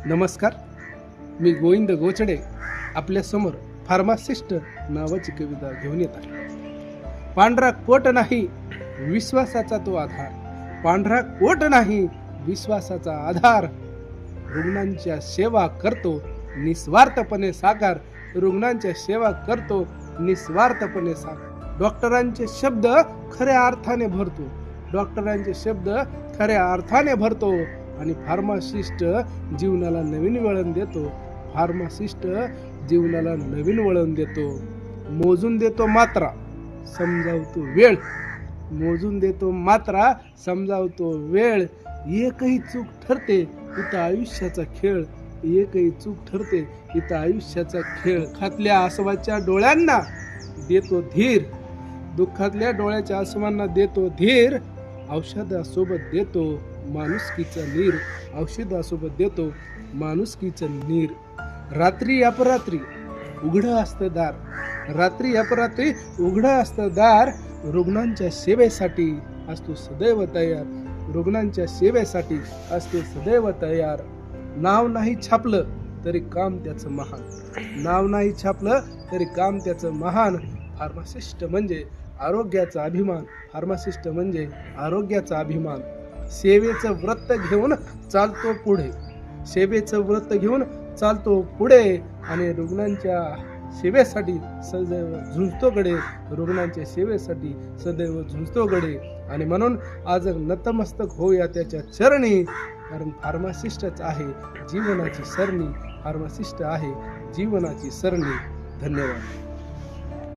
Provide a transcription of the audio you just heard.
नमस्कार, मी गोविंद गोचडे आपल्यासमोर फार्मासिस्ट नावाची कविता घेऊन येत आहे. पांढरा कोट नाही विश्वासाचा तो आधार, पांढरा कोट नाही विश्वासाचा आधार, रुग्णांच्या सेवा करतो निस्वार्थपणे साकार, रुग्णांच्या सेवा करतो निस्वार्थपणे साकार. डॉक्टरांचे शब्द खऱ्या अर्थाने भरतो, डॉक्टरांचे शब्द खऱ्या अर्थाने भरतो आणि फार्मासिस्ट जीवनाला नवीन वळण देतो, फार्मासिस्ट जीवनाला नवीन वळण देतो. मोजून देतो मात्रा, समजावतो वेळ, मोजून देतो मात्रा, समजावतो वेळ. एकही चूक ठरते इथं आयुष्याचा खेळ, एकही चूक ठरते इथं आयुष्याचा खेळ. दुःखातल्या आसवाच्या डोळ्यांना देतो धीर, दुःखातल्या डोळ्याच्या आसवांना देतो धीर. औषधासोबत देतो माणुसकीचा नीर, औषधासोबत देतो माणुसकीचं नीर. रात्री अपरात्री उघडं असतं दार, रात्री अपरात्री उघडं असतं दार, रुग्णांच्या सेवेसाठी असतो सदैव तयार, रुग्णांच्या सेवेसाठी असतो सदैव तयार. नाव नाही छापलं तरी काम त्याचं महान, नाव नाही छापलं तरी काम त्याचं महान. फार्मासिस्ट म्हणजे आरोग्याचा अभिमान, फार्मासिस्ट म्हणजे आरोग्याचा अभिमान. सेवेचं व्रत घेऊन चालतो पुढे, सेवेचं व्रत घेऊन चालतो पुढे आणि रुग्णांच्या सेवेसाठी सदैव झुंजतो गडे, रुग्णांच्या सेवेसाठी सदैव झुंजतो गडे. आणि म्हणून आज नतमस्तक होऊया त्याच्या चरणी, कारण फार्मासिस्टच आहे जीवनाची सरणी, फार्मासिस्ट आहे जीवनाची सरणी. धन्यवाद.